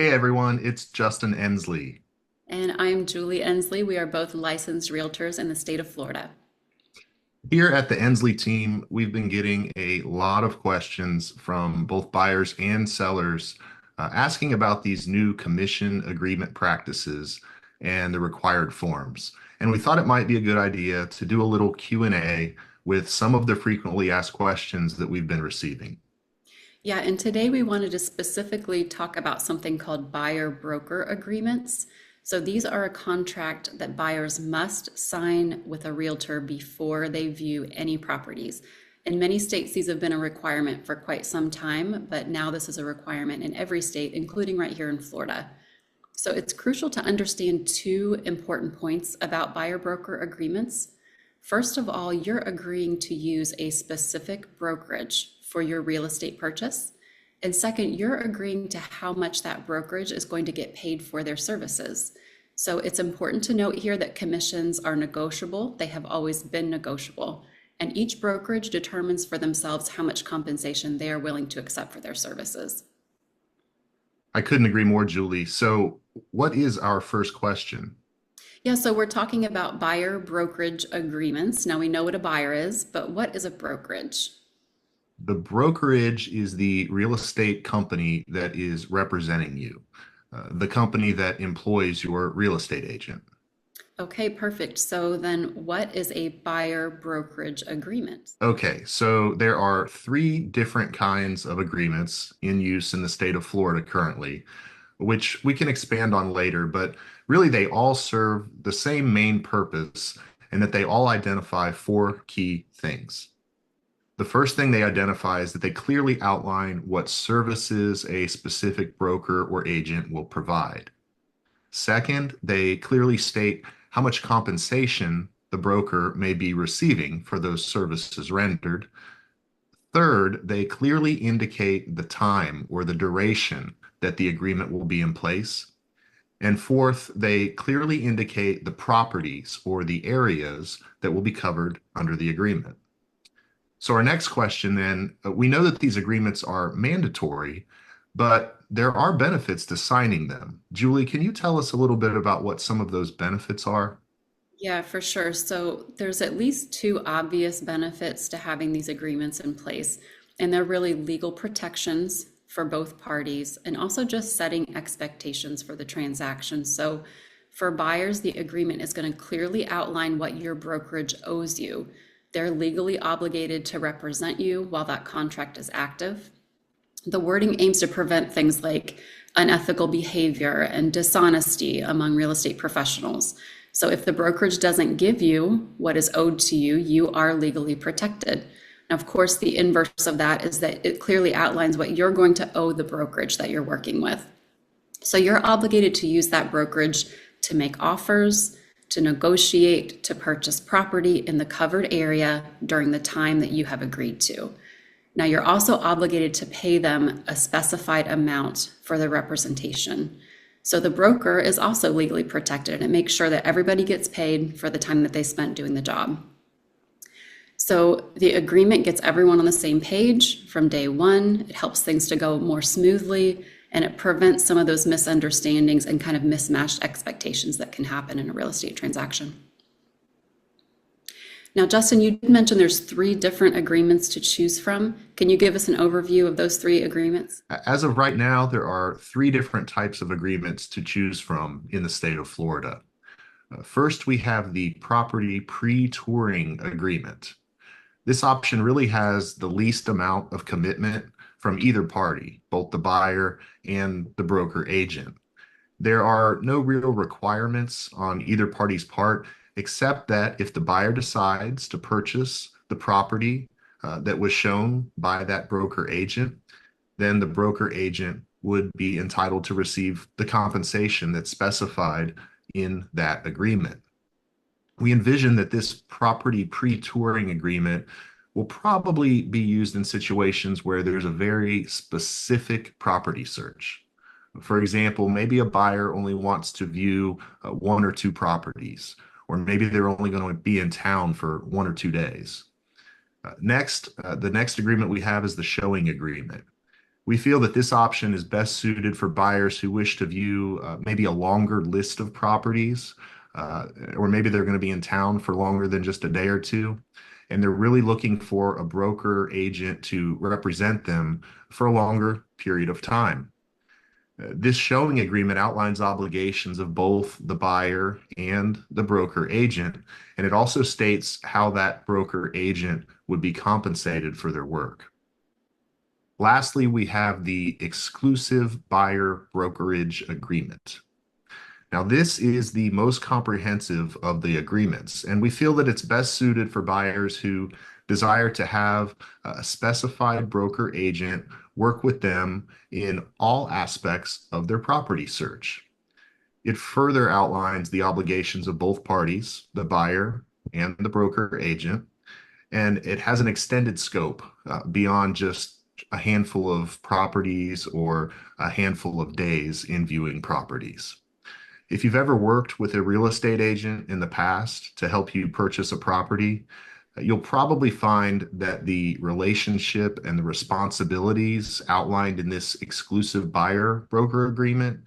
Hey everyone, it's Justin Endsley. And I'm Julie Endsley. We are both licensed realtors in the state of Florida. Here at the Endsley Team, we've been getting a lot of questions from both buyers and sellers asking about these new commission agreement practices and the required forms. And we thought it might be a good idea to do a little Q&A with some of the frequently asked questions that we've been receiving. Yeah, and today we wanted to specifically talk about something called buyer broker agreements. So these are a contract that buyers must sign with a realtor before they view any properties. In many states, these have been a requirement for quite some time, but now this is a requirement in every state, including right here in Florida. So it's crucial to understand two important points about buyer broker agreements. First of all, you're agreeing to use a specific brokerage for your real estate purchase. And second, you're agreeing to how much that brokerage is going to get paid for their services. So it's important to note here that commissions are negotiable. They have always been negotiable. And each brokerage determines for themselves how much compensation they are willing to accept for their services. I couldn't agree more, Julie. So, what is our first question? Yeah, so we're talking about buyer brokerage agreements. Now we know what a buyer is, but what is a brokerage? The brokerage is the real estate company that is representing you, the company that employs your real estate agent. Okay, perfect. So then what is a buyer brokerage agreement? Okay, so there are three different kinds of agreements in use in the state of Florida currently, which we can expand on later, but really they all serve the same main purpose and that they all identify four key things. The first thing they identify is that they clearly outline what services a specific broker or agent will provide. Second, they clearly state how much compensation the broker may be receiving for those services rendered. Third, they clearly indicate the time or the duration that the agreement will be in place. And fourth, they clearly indicate the properties or the areas that will be covered under the agreement. So our next question then, we know that these agreements are mandatory, but there are benefits to signing them. Julie, can you tell us a little bit about what some of those benefits are? Yeah, for sure. So there's at least two obvious benefits to having these agreements in place, and they're really legal protections for both parties and also just setting expectations for the transaction. So for buyers, the agreement is going to clearly outline what your brokerage owes you. They're legally obligated to represent you while that contract is active. The wording aims to prevent things like unethical behavior and dishonesty among real estate professionals. So if the brokerage doesn't give you what is owed to you, you are legally protected. Now, of course, the inverse of that is that it clearly outlines what you're going to owe the brokerage that you're working with. So you're obligated to use that brokerage to make offers, to negotiate, to purchase property in the covered area during the time that you have agreed to. Now, you're also obligated to pay them a specified amount for the representation. So the broker is also legally protected and makes sure that everybody gets paid for the time that they spent doing the job. So the agreement gets everyone on the same page from day one. It helps things to go more smoothly, and it prevents some of those misunderstandings and kind of mismatched expectations that can happen in a real estate transaction. Now, Justin, you did mention there's three different agreements to choose from. Can you give us an overview of those three agreements? As of right now, there are three different types of agreements to choose from in the state of Florida. First, we have the property pre-touring agreement. This option really has the least amount of commitment from either party, both the buyer and the broker agent. There are no real requirements on either party's part, except that if the buyer decides to purchase the property that was shown by that broker agent, then the broker agent would be entitled to receive the compensation that's specified in that agreement. We envision that this property pre-touring agreement will probably be used in situations where there's a very specific property search. For example, maybe a buyer only wants to view one or two properties, or maybe they're only going to be in town for 1 or 2 days. The next agreement we have is the showing agreement. We feel that this option is best suited for buyers who wish to view maybe a longer list of properties, or maybe they're going to be in town for longer than just a day or two, and they're really looking for a broker agent to represent them for a longer period of time. This showing agreement outlines obligations of both the buyer and the broker agent, and it also states how that broker agent would be compensated for their work. Lastly, we have the exclusive buyer brokerage agreement. Now, this is the most comprehensive of the agreements, and we feel that it's best suited for buyers who desire to have a specified broker agent work with them in all aspects of their property search. It further outlines the obligations of both parties, the buyer and the broker agent, and it has an extended scope beyond just a handful of properties or a handful of days in viewing properties. If you've ever worked with a real estate agent in the past to help you purchase a property, you'll probably find that the relationship and the responsibilities outlined in this exclusive buyer broker agreement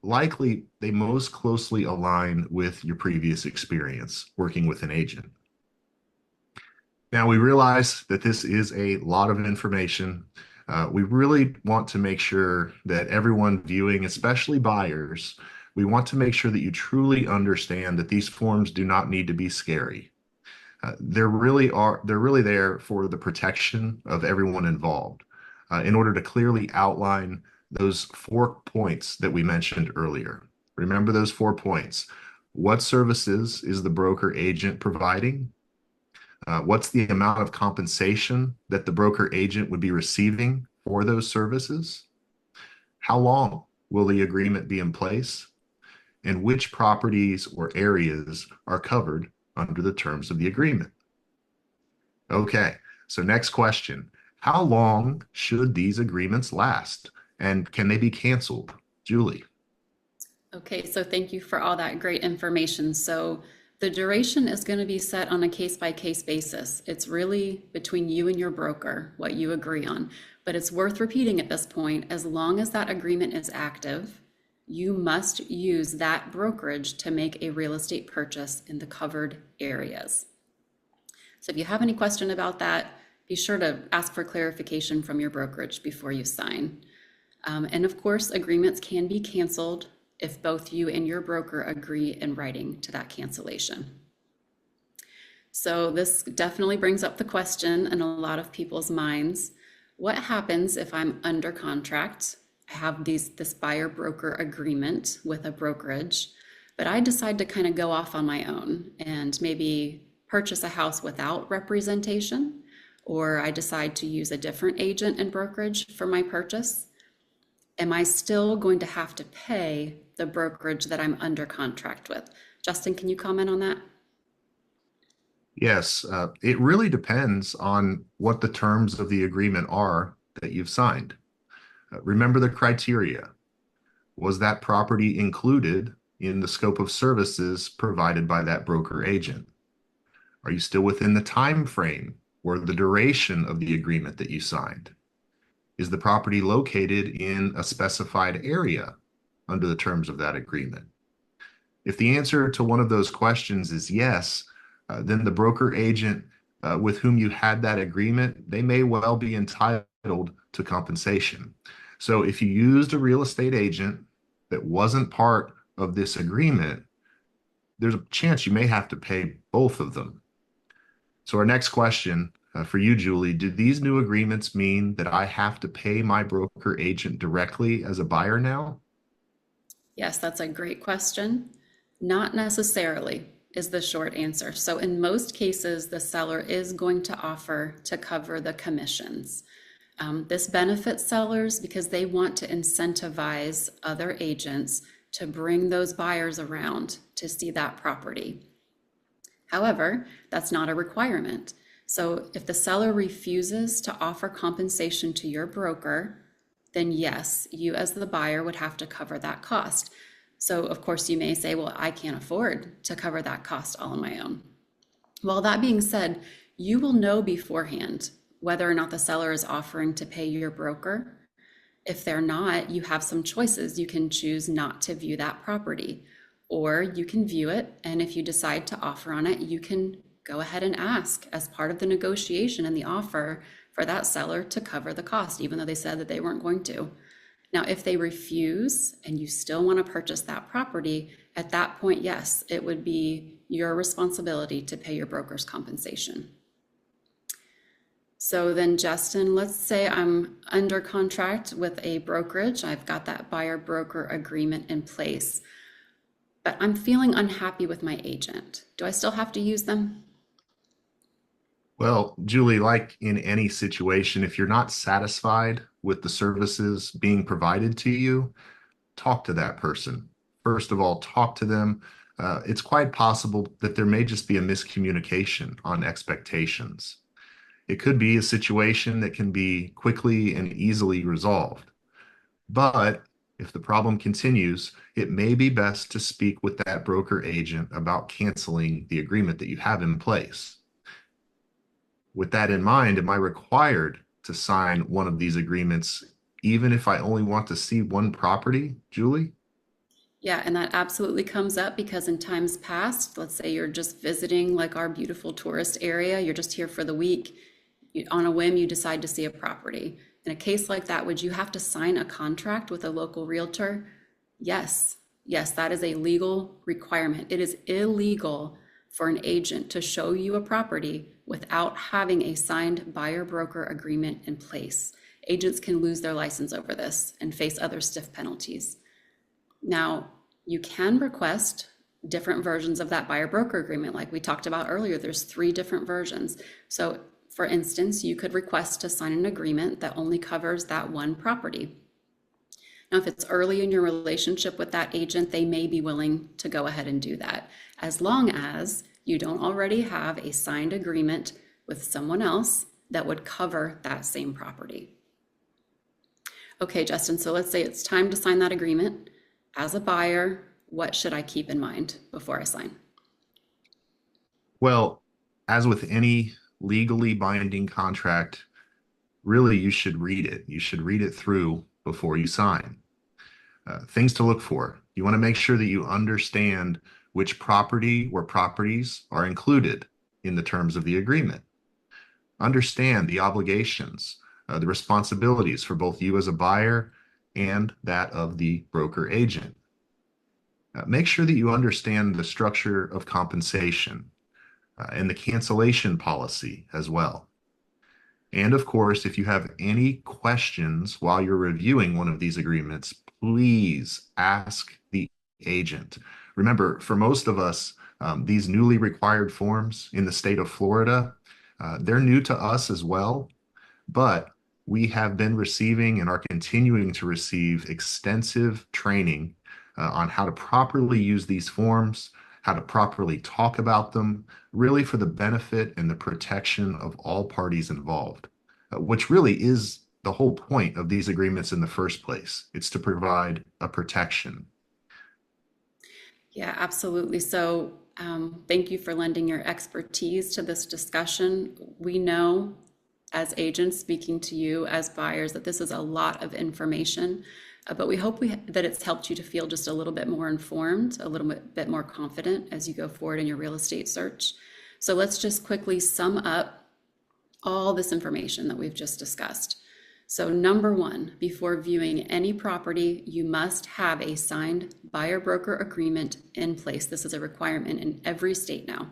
likely they most closely align with your previous experience working with an agent. Now, we realize that this is a lot of information. We really want to make sure that everyone viewing, especially buyers, we want to make sure that you truly understand that these forms do not need to be scary. They're really there for the protection of everyone involved, in order to clearly outline those 4 points that we mentioned earlier. Remember those 4 points. What services is the broker agent providing? What's the amount of compensation that the broker agent would be receiving for those services? How long will the agreement be in place? And which properties or areas are covered under the terms of the agreement? Okay, so next question. How long should these agreements last? And can they be canceled? Julie. Okay, so thank you for all that great information. So the duration is going to be set on a case-by-case basis. It's really between you and your broker, what you agree on. But it's worth repeating at this point, as long as that agreement is active, you must use that brokerage to make a real estate purchase in the covered areas. So if you have any question about that, be sure to ask for clarification from your brokerage before you sign. And of course, agreements can be canceled if both you and your broker agree in writing to that cancellation. So this definitely brings up the question in a lot of people's minds. What happens if I'm under contract? I have this buyer broker agreement with a brokerage, but I decide to kind of go off on my own and maybe purchase a house without representation, or I decide to use a different agent and brokerage for my purchase. Am I still going to have to pay the brokerage that I'm under contract with? Justin, can you comment on that? Yes, it really depends on what the terms of the agreement are that you've signed. Remember the criteria. Was that property included in the scope of services provided by that broker agent? Are you still within the time frame or the duration of the agreement that you signed? Is the property located in a specified area under the terms of that agreement? If the answer to one of those questions is yes, then the broker agent with whom you had that agreement, they may well be entitled to compensation. So if you used a real estate agent that wasn't part of this agreement, there's a chance you may have to pay both of them. So our next question for you, Julie, do these new agreements mean that I have to pay my broker agent directly as a buyer now? Yes, that's a great question. Not necessarily is the short answer. So in most cases, the seller is going to offer to cover the commissions. This benefits sellers because they want to incentivize other agents to bring those buyers around to see that property. However, that's not a requirement. So if the seller refuses to offer compensation to your broker, then yes, you as the buyer would have to cover that cost. So of course you may say, well, I can't afford to cover that cost all on my own. Well, that being said, you will know beforehand whether or not the seller is offering to pay your broker. If they're not, you have some choices. You can choose not to view that property, or you can view it. And if you decide to offer on it, you can go ahead and ask as part of the negotiation and the offer for that seller to cover the cost, even though they said that they weren't going to. Now, if they refuse and you still want to purchase that property, at that point, yes, it would be your responsibility to pay your broker's compensation. So then, Justin, let's say I'm under contract with a brokerage. I've got that buyer broker agreement in place, but I'm feeling unhappy with my agent. Do I still have to use them? Well, Julie, like in any situation, if you're not satisfied with the services being provided to you, talk to that person. First of all, talk to them. It's quite possible that there may just be a miscommunication on expectations. It could be a situation that can be quickly and easily resolved. But if the problem continues, it may be best to speak with that broker agent about canceling the agreement that you have in place. With that in mind, am I required to sign one of these agreements even if I only want to see one property, Julie? Yeah, and that absolutely comes up because in times past, let's say you're just visiting like our beautiful tourist area, you're just here for the week, on a whim, you decide to see a property. In a case like that, would you have to sign a contract with a local realtor? Yes, yes, that is a legal requirement. It is illegal for an agent to show you a property without having a signed buyer broker agreement in place. Agents can lose their license over this and face other stiff penalties. Now, you can request different versions of that buyer broker agreement. Like we talked about earlier, there's 3 different versions. So for instance, you could request to sign an agreement that only covers that one property. Now, if it's early in your relationship with that agent, they may be willing to go ahead and do that, as long as you don't already have a signed agreement with someone else that would cover that same property. Okay, Justin, so let's say it's time to sign that agreement. As a buyer, what should I keep in mind before I sign? Well, as with any legally binding contract, really you should read it. You should read it through before you sign. Things to look for. You want to make sure that you understand which property or properties are included in the terms of the agreement. Understand the obligations, the responsibilities for both you as a buyer and that of the broker agent. Make sure that you understand the structure of compensation and the cancellation policy as well. And of course, if you have any questions while you're reviewing one of these agreements, please ask the agent. Remember, for most of us, these newly required forms in the state of Florida, they're new to us as well, but we have been receiving and are continuing to receive extensive training on how to properly use these forms, how to properly talk about them, really for the benefit and the protection of all parties involved, which really is the whole point of these agreements in the first place. It's to provide a protection. Yeah, absolutely. So, thank you for lending your expertise to this discussion. We know as agents speaking to you as buyers that this is a lot of information, but we hope that it's helped you to feel just a little bit more informed, a little bit more confident as you go forward in your real estate search. So let's just quickly sum up all this information that we've just discussed. So number 1, before viewing any property, you must have a signed buyer broker agreement in place. This is a requirement in every state now.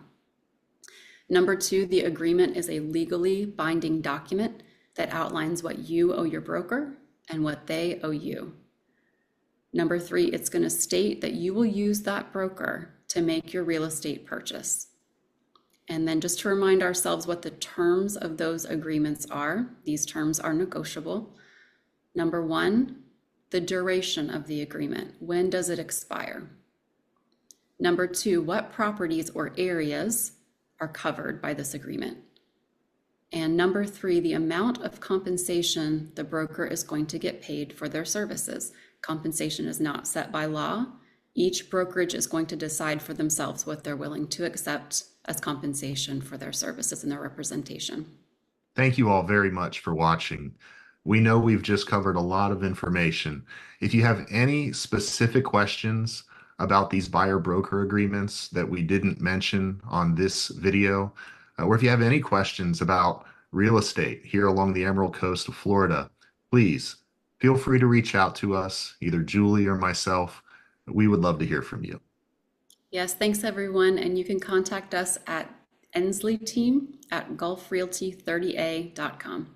Number 2, the agreement is a legally binding document that outlines what you owe your broker and what they owe you. Number 3, it's going to state that you will use that broker to make your real estate purchase. And then just to remind ourselves what the terms of those agreements are, these terms are negotiable. Number 1, the duration of the agreement. When does it expire? Number 2, what properties or areas are covered by this agreement? And number 3, the amount of compensation the broker is going to get paid for their services. Compensation is not set by law. Each brokerage is going to decide for themselves what they're willing to accept as compensation for their services and their representation. Thank you all very much for watching. We know we've just covered a lot of information. If you have any specific questions about these buyer broker agreements that we didn't mention on this video, or if you have any questions about real estate here along the Emerald Coast of Florida, please feel free to reach out to us, either Julie or myself. We would love to hear from you. Yes, thanks everyone. And you can contact us at Endsley Team at gulfrealty30a.com.